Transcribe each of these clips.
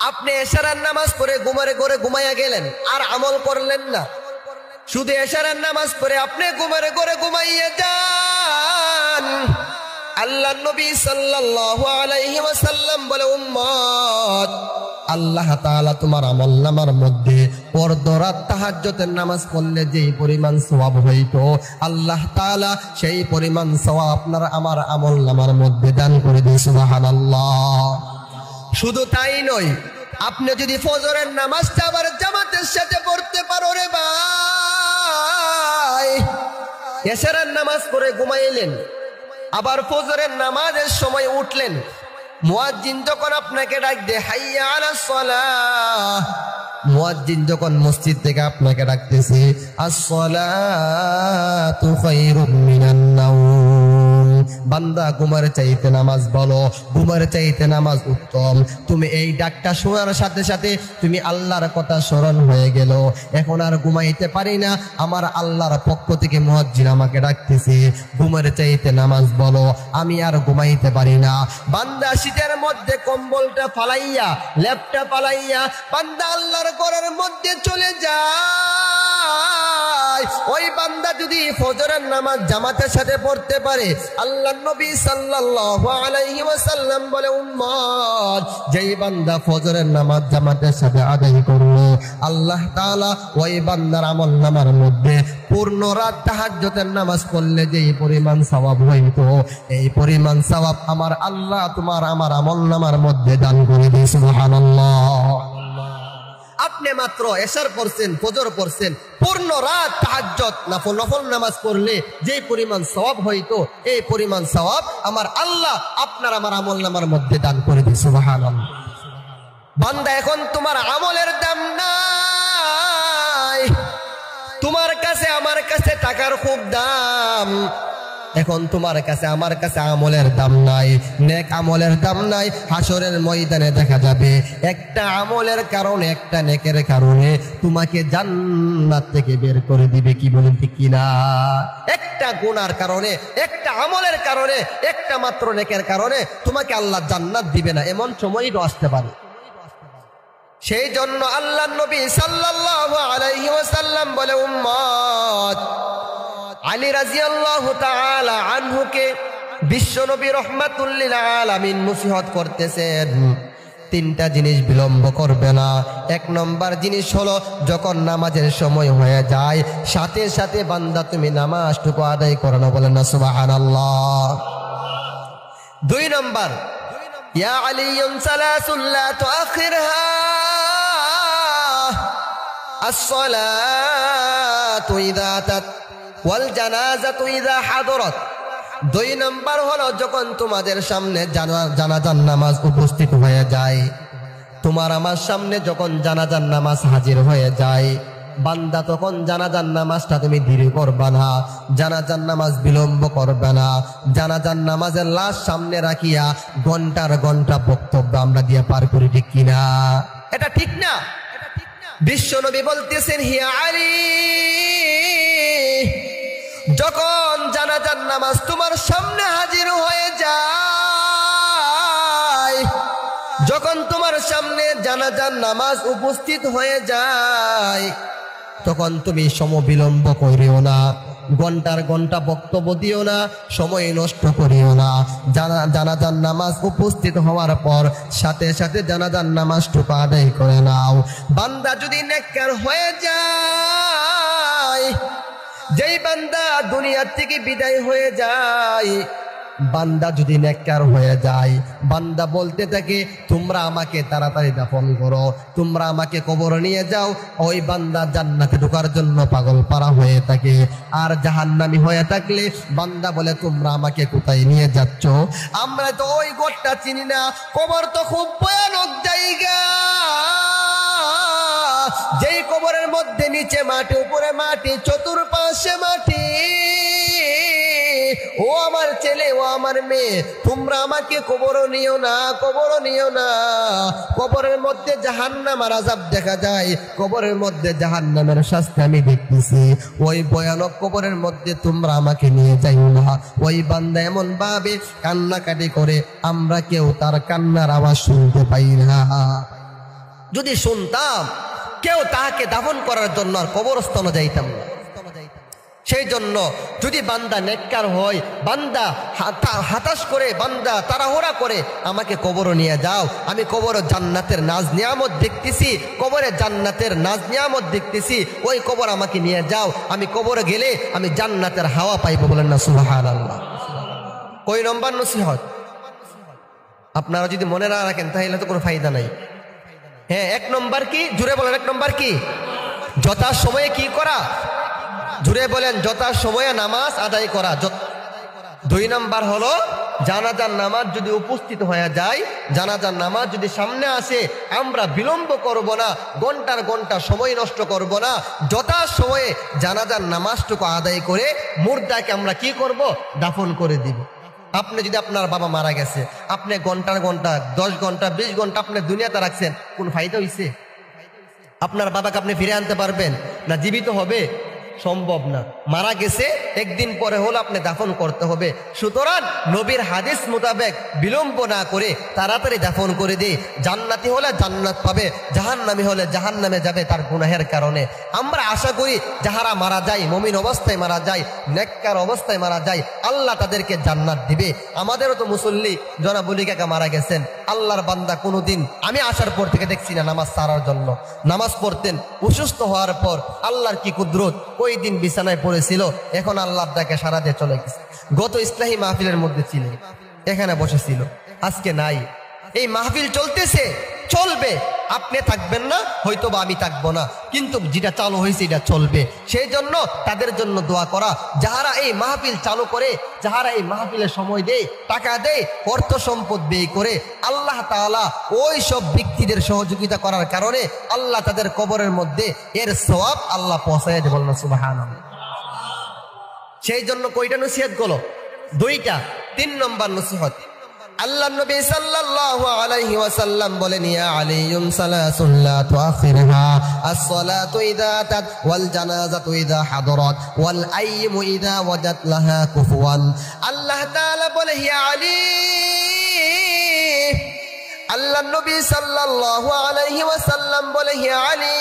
আপনি এশারের নামাজ পড়ে ঘুমারে ঘুমাইয়া গেলেন, আর আমল করলেন না। শুধু এশারের নামাজ পড়ে আপনি ঘুমারে ঘুমাইয়া যান। আল্লাহ নবী সাল্লাল্লাহু আলাইহি ওয়াসাল্লাম বলে, উম্মত, আল্লাহ তাআলা তোমার আমলনামার মধ্যে পরদরাত তাহাজ্জুদের নামাজ পড়লে যেই পরিমাণ সওয়াব হইতো, আল্লাহ তাআলা সেই পরিমাণ সওয়াব আপনার আমার আমলনামার মধ্যে দান করে দেন। সুবহানাল্লাহ। শুধু তাই নয়, আপনি যদি ফজরের নামাজটা আবার জামাতের সাথে পড়তে পারো রে ভাই, এশারের নামাজ পড়ে ঘুমাইলেন, আবার ফজরের নামাজের সময় উঠলেন, মুয়াজ্জিন যখন আপনাকে ডাক দে হাইয়া আলাস সালাহ, মুয়াজ্জিন যখন মসজিদ থেকে আপনাকে ডাকতেছে আসসালাতু খায়রুম মিনান নাওম, বান্দা ঘুমার চাইতে নামাজ বলো, ঘুমার চাইতে নামাজ উত্তম। তুমি এই ডাকটা শোনার সাথে সাথে তুমি আল্লাহর কথা স্মরণ হয়ে গেল, এখন আর ঘুমাইতে পারি না, আমার আল্লাহর পক্ষ থেকে মুয়াজ্জিন আমাকে ডাকতেছে, ঘুমার চাইতে নামাজ বলো, আমি আর ঘুমাইতে পারি না। বান্দা শীতের মধ্যে কম্বলটা ফালাইয়া, লেপটা ফালাইয়া বান্দা আল্লাহর ঘরের মধ্যে চলে যায়। ওই বান্দা যদি ফজরের নামাজ জামাতের সাথে পড়তে পারে, আল্লাহ নবী সাল্লাল্লাহু আলাইহি ওয়াসাল্লাম বলে, উম্মত, যেই বান্দা ফজরের নামাজ জামাতের সাথে আদায় করলো, আল্লাহ তাআলা ওই বান্দার আমলনামার মধ্যে পূর্ণ রাত তাহাজ্জুদের নামাজ পড়লে যেই পরিমাণ সওয়াব হইতো, এই পরিমাণ সওয়াব আমার আল্লাহ তোমার আমার আমলনামার মধ্যে দান করে দেন। সুবহানাল্লাহ। আপনি মাত্র এশার পড়ছেন, ফজর পড়ছেন, পূর্ণ রাত তাহাজ্জুদ নফল নামাজ পড়লে যে পরিমাণ সওয়াব হইতো, এই পরিমাণ সওয়াব আমার আল্লাহ আপনার আমার আমলনামার মধ্যে দান করে দেন। সুবহানাল্লাহ। বান্দা, এখন তোমার আমলের দাম নাই, তোমার কাছে আমার কাছে টাকার খুব দাম, এখন তোমার কাছে আমার কাছে আমলের দাম নাই, নেক আমলের দাম নাই। হাসরের ময়দানে দেখা যাবে একটা আমলের কারণে, একটা নেকের কারণে তোমাকে জান্নাত থেকে বের করে দিবে। কি বলেন ঠিক কিনা? একটা গুনার কারণে, একটা আমলের কারণে, একটা মাত্র নেকের কারণে তোমাকে আল্লাহ জান্নাত দিবে না, এমন সময়ই আসতে পারে। সেই জন্য আল্লাহ নবী সাল্লাল্লাহু আলাইহি ওয়াসাল্লাম বলে, উম্মত, আলী রাদিয়াল্লাহু তাআলা আনহুকে বিশ্ব নবী রাহমাতুল লিল আলামিন নসিহত করতেছেন, তিনটা জিনিস বিলম্ব করবে না। এক নম্বর জিনিস হলো, যখন নামাজের সময় হয়ে যায় সাথে সাথে বান্দা তুমি নামাজটুকু আদায় করো না, বলেন না সুবহানাল্লাহ। দুই নম্বর, ইয়া আলিয়ুন সালাসুল লা তুআখিরহা আস-সালাতু ইযা আতাত ওয়াল জানাজাতু ইযা হাদরাত। দুই নম্বর হলো, যখন তোমাদের সামনে জানাজার নামাজ উপস্থিত হয়ে যায়, তোমার আমার সামনে যখন জানাজার নামাজ হাজির হয়ে যায়, বান্দা তখন জানাজার নামাজটা তুমি দেরি করবা না, জানাজার নামাজ বিলম্ব করবে না। জানাজার নামাজের লাশ সামনে রাখিয়া ঘন্টার ঘন্টা বক্তব্য আমরা দিয়ে পার করি, ঠিক কিনা? এটা ঠিক না? বিশ্ব নবী বলতেছেন, হিয়া আলী, যখন জানাজার নামাজ তোমার সামনে হাজির হয়ে যায়, যখন তোমার সামনে জানাজার নামাজ উপস্থিত হয়ে যায়, তখন তুমি সমবিলম্ব করিও না, ঘন্টার ঘন্টা বক্তব্য দিও না, সময় নষ্ট করিও না। জানাজার নামাজ উপস্থিত হওয়ার পর সাথে সাথে জানাজার নামাজটুকু আদায় করে নাও। বান্দা যদি নেককার হয়ে যায়, যেই বান্দা দুনিয়ার থেকে বিদায় হয়ে যায়, বান্দা যদি নেককার হয়ে যায়, বান্দা বলতে থাকে, তোমরা আমাকে তাড়াতাড়ি দাফন করো, তোমরা আমাকে কবরে নিয়ে যাও। ওই বান্দা জান্নাতে ঢোকার জন্য পাগল পারা হয়ে থাকে। আর জাহান্নামী হয়ে থাকলে বান্দা বলে, তোমরা আমাকে কোথায় নিয়ে যাচ্ছ? আমরা তো ওই গোটটা চিনি না, কবর তো খুব ভয়ানক জায়গা, যেই কবরের মধ্যে নিচে মাটি, উপরে মাটি, চতুর্পাশে মাটি। ও আমার ছেলে, ও আমার মেয়ে, তোমরা আমাকে কবর নিও না, কবর নিও না। কবরের মধ্যে জাহান্নামের আযাব দেখা যায়, কবরের মধ্যে জাহান্নামের শাস্তি আমি দেখতেছি। ওই ভয়ানক কবরের মধ্যে তোমরা আমাকে নিয়ে যাইও না। ওই বান্দা এমন ভাবে কান্নাকাটি করে, আমরা কেউ তার কান্নার আওয়াজ শুনতে পাই না। যদি শুনতাম কেউ তাহাকে দাফন করার জন্য আর কবরস্থানে যাইতাম না। সেই জন্য যদি বান্দা নেককার হয়, বান্দা হতাশ করে, বান্দা তাড়াহুড়া করে আমাকে কবর নিয়ে যাও, আমি কবর জান্নাতের নাজ নিয়ামত দেখতেছি, কবরে জান্নাতের নাজ নিয়ামত দেখতেছি, ওই কবর আমাকে নিয়ে যাও, আমি কবরে গেলে আমি জান্নাতের হাওয়া পাইবো। বলেন না সুবহানাল্লাহ। কই নম্বর নসিহত? আপনারা যদি মনে না রাখেন তাহলে তো কোনো ফায়দা নাই। হ্যাঁ, এক নম্বর কি? জুড়ে বলেন, এক নম্বর কি? যথা সময়ে কি করা? জুড়ে বলেন, যথা সময়ে নামাজ আদায় করা। 2 নম্বর হলো জানাজার নামাজ যদি উপস্থিত হয়ে যায়, জানাজার নামাজ যদি সামনে আসে, আমরা বিলম্ব করব না, ঘন্টার ঘন্টা সময় নষ্ট করব না, যথা সময়ে জানাজার নামাজটুকু আদায় করে মুর্দাকে আমরা কি করব? দাফন করে দিব। আপনি যদি আপনার বাবা মারা গেছে, আপনি ঘন্টার ঘন্টা 10 ঘন্টা 20 ঘন্টা আপনি দুনিয়াতে রাখছেন, কোন ফায়দা হইছে? আপনার বাবাকে আপনি ফিরে আনতে পারবেন না? জীবিত হবে? সম্ভব না। মারা গেছে, একদিন পরে হলো আপনি দাফন করতে হবে। সুতরাং নবীর হাদিস মোতাবেক বিলম্ব না করে তাড়াতাড়ি দাফন করে দিয়ে জান্নাতি হলে জান্নাত পাবে, জাহান্নামী হলে জাহান্নামে যাবে তার গুনাহের কারণে। আমরা আশা করি যাহারা মারা যায়, মুমিন অবস্থায় মারা যায়, নেককার অবস্থায় মারা যায়, আল্লাহ তাদেরকে জান্নাত দিবে। আমাদেরও তো মুসল্লি জনাবুলি কাকা মারা গেছেন, আল্লাহর বান্দা কোনোদিন আমি আসার পর থেকে দেখছি না নামাজ ছাড়ার জন্য। নামাজ পড়তেন, অসুস্থ হওয়ার পর আল্লাহর কি কুদরত, ওই দিন বিছানায় পড়েছিল, এখন আল্লাহর ডাকে সারা দিয়ে চলে গেছে। গত ইসলাহী মাহফিলের মধ্যে ছিলেন, এখানে বসেছিল, আজকে নাই। এই মাহফিল চলতেছে, চলবে, আপনি থাকবেন না, হয়তো বা আমি থাকবো না, কিন্তু যেটা চালু হয়েছে এটা চলবে। সেই জন্য তাদের জন্য দোয়া করা, যাহারা এই মাহফিল চালু করে, যাহারা এই মাহফিলের সময় দেয়, টাকা দেয়, অর্থ সম্পদ ব্যয় করে, আল্লাহ তাআলা ওই সব ব্যক্তিদের সহযোগিতা করার কারণে আল্লাহ তাদের কবরের মধ্যে এর সওয়াব আল্লাহ পৌঁছায় দেয়। বলেন সুবহানাল্লাহ। সেই জন্য কয়টা নসিহত গুলো? 2টা। 3 নম্বর নসিহত, আল্লাহ নবী সাল্লাল্লাহু আলাইহি ওয়াসাল্লাম বলেন, ইয়া আলিয়ুম সালাতুন লা তুআখিরহা, as-সালাতু ইযা তাত ওয়াল জানাজাতু ইযা হাদারাত ওয়াল আইয়িমু ইযা ওয়াজাত লাহা কুফুয়ান। আল্লাহ তাআলা বলে, ইয়া আলী, আল্লাহ নবী সাল্লাল্লাহু আলাইহি ওয়াসাল্লাম বলে, ইয়া আলী,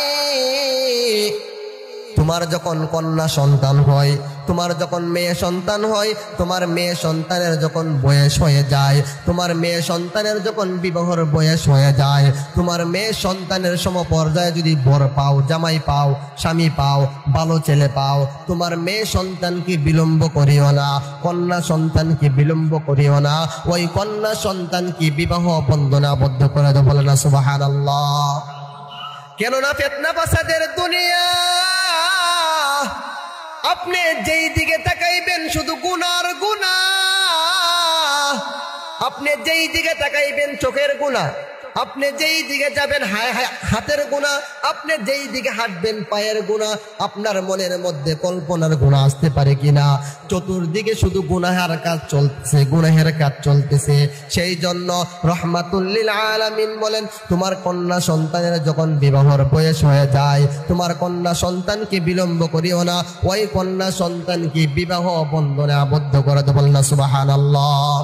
তোমার যখন কন্যা সন্তান হয়, তোমার যখন মেয়ে সন্তান হয়, তোমার মেয়ে সন্তানের যখন বয়স হয়ে যায়, তোমার মেয়ে সন্তানের যখন বিবাহের বয়স হয়ে যায়, তোমার মেয়ে সন্তানের সমপর্যায়ে যদি বর পাও, জামাই পাও, স্বামী পাও, ভালো ছেলে পাও, তোমার মেয়ে সন্তানকে বিলম্ব করিও না, কন্যা সন্তানকে বিলম্ব করিও না, ওই কন্যা সন্তানকে বিবাহ বন্ধনে আবদ্ধ করে দাও। বলে না সুবহানাল্লাহ। কেননা ফিতনা ফাসাদের দুনিয়া, আপনি যেই দিকে তাকাইবেন শুধু গুনার গুনাহ, আপনি যেই দিকে তাকাইবেন চোখের গুনাহ, আপনি যেই দিকে যাবেন হাতের গুনাহ, আপনি যেই দিকে হাঁটবেন পায়ের গুনাহ। আপনার মনের মধ্যে কল্পনার গুনাহ আসতে পারে কিনা? চতুর্দিকে শুধু গুনাহের কাজ চলতেছে, গুনাহের কাজ চলতেছে। সেই জন্য রহমাতুল লিল আলামিন বলেন, তোমার কন্যা সন্তানের যখন বিবাহের বয়স হয়ে যায়, তোমার কন্যা সন্তানকে বিলম্ব করিও না, ওই কন্যা সন্তানকে বিবাহ বন্ধনে আবদ্ধ করে দেব। বলেন না সুবহানাল্লাহ।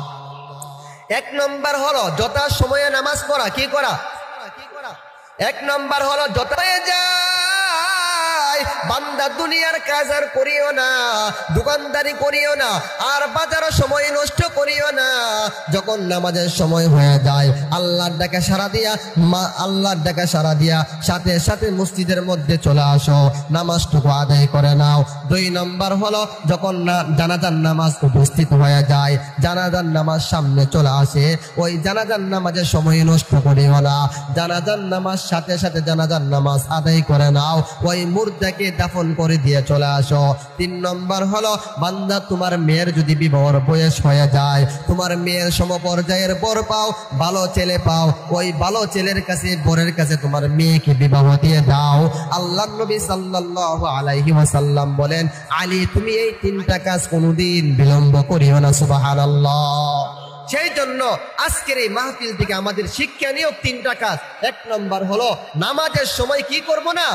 1 নম্বর হলো যথা সময়ে নামাজ পড়া। কি করা? 1 নম্বর হলো যথা যায়, বান্দা দুনিয়ার কাজ আর করিও না, দোকানদারি করিও না, আর বাজারে সময় নষ্ট করিও না। যখন নামাজের সময় হয়ে যায়, আল্লাহর ডাকে সাড়া দিয়া, আল্লাহর ডাকে সাড়া দিয়া সাথে সাথে মসজিদের মধ্যে চলে আসো, নামাজটুকু আদায় করে নাও। 2 নম্বর হলো যখন জানাজার নামাজ উপস্থিত হয়ে যায়, জানাজার নামাজ সামনে চলে আসে, ওই জানাজার নামাজের সময় নষ্ট করিও না, জানাজার নামাজ সাথে সাথে জানাজার নামাজ আদায় করে নাও, ওই মুর্দাকে দাফন করে দিয়ে চলে আসো। 3 নম্বর হলো বান্দা, তোমার মেয়ের যদি বিবাহের বয়স হয়ে যায়, তোমার মেয়ের সমপর্যায়ের বর পাও, ভালো ছেলে পাও, ওই ভালো ছেলের কাছে, বরের কাছে তোমার মেয়েকে বিবাহ দিয়ে দাও। আল্লাহর নবী সাল্লাল্লাহু আলাইহি ওয়াসাল্লাম বলেন, আলী তুমি এই 3টা কাজ কোনোদিন বিলম্ব করিও না। সুবহানাল্লাহ। সেই জন্য আজকের এই মাহফিল থেকে আমাদের শিক্ষা নিয়োগ 3টা কাজ। 1 নম্বর হলো নামাজের সময় কি করব না?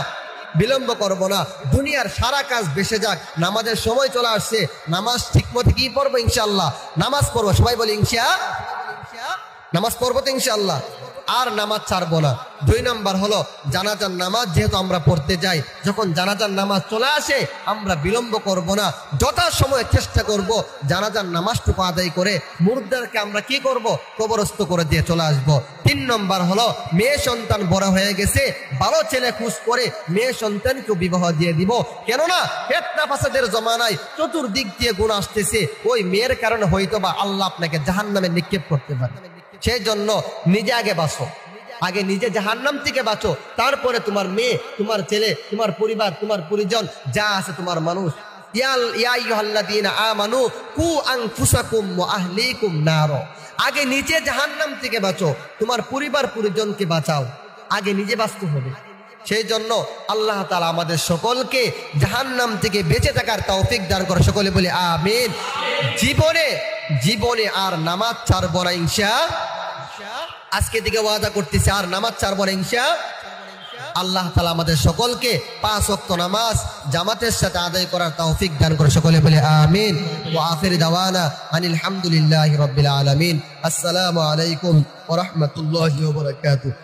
বিলম্ব করব না। দুনিয়ার সারা কাজ বেঁচে যাক, নামাজের সময় চলে আসছে, নামাজ ঠিক মতো কি পড়বো? ইনশাআল্লাহ নামাজ পড়বো। সবাই বলি ইনশাআল্লাহ। নামাজ পড়বো তো ইনশাআল্লাহ। আর নামাজ ছাড়বো না। 2 নাম্বার হলো জানাজার নামাজ যেহেতু আমরা পড়তে যাই, যখন জানাজার নামাজ চলে আসে আমরা বিলম্ব করব না, যথাসময়ে চেষ্টা করব জানাজার নামাজটুকু আদায় করে মুর্দারকে আমরা কি করব, কবরস্থ করে দিয়ে চলে আসব। 3 নম্বর হলো মেয়ে সন্তান বড় হয়ে গেছে, ভালো ছেলে খুঁজ করে মেয়ে সন্তানকে বিবাহ দিয়ে দিব। কেননা ফিতনা ফাসাদের জমানায় চতুর্দিক দিয়ে গুণ আসতেছে, ওই মেয়ের কারণে হয়তোবা আল্লাহ আপনাকে জাহান্নামে নিক্ষেপ করতে পারে। সেই জন্য নিজে আগে বাঁচো, আগে নিজে জাহান্নাম থেকে বাঁচো, তারপরে তোমার মেয়ে, তোমার ছেলে, তোমার পরিবার, তোমার পরিজন যা আছে, তোমার মানুষ। ইয়া আইয়ুহাল্লাযীনা আমানু কু আনফুসাকুম ওয়া আহলিকুম নার। আগে নিজে জাহান্নাম থেকে বাঁচো, তোমার পরিবার পরিজনকে বাঁচাও, আগে নিজে বাঁচতে হবে। সেই জন্য আল্লাহ তাআলা আমাদের সকলকে জাহান্নাম থেকে বেঁচে থাকার তৌফিক দান করে, সকলে বলে আমিন। জীবনে আর নামাজ ছাড়বো না ইনশাআল্লাহ, আজকে থেকে ওয়াদা করতেছি আর নামাজ ছাড়বো না ইনশাআল্লাহ। আল্লাহ তাআলা আমাদের সকলকে 5 ওয়াক্ত নামাজ জামাতের সাথে আদায় করার তৌফিক দান করে, সকলে বলে আমিন। ওয়া আখিরু দাওয়ানা আনিল হামদুলিল্লাহি রাব্বিল আলামিন। আসসালামু আলাইকুম ওয়া রাহমাতুল্লাহি ওয়া বারাকাতুহু।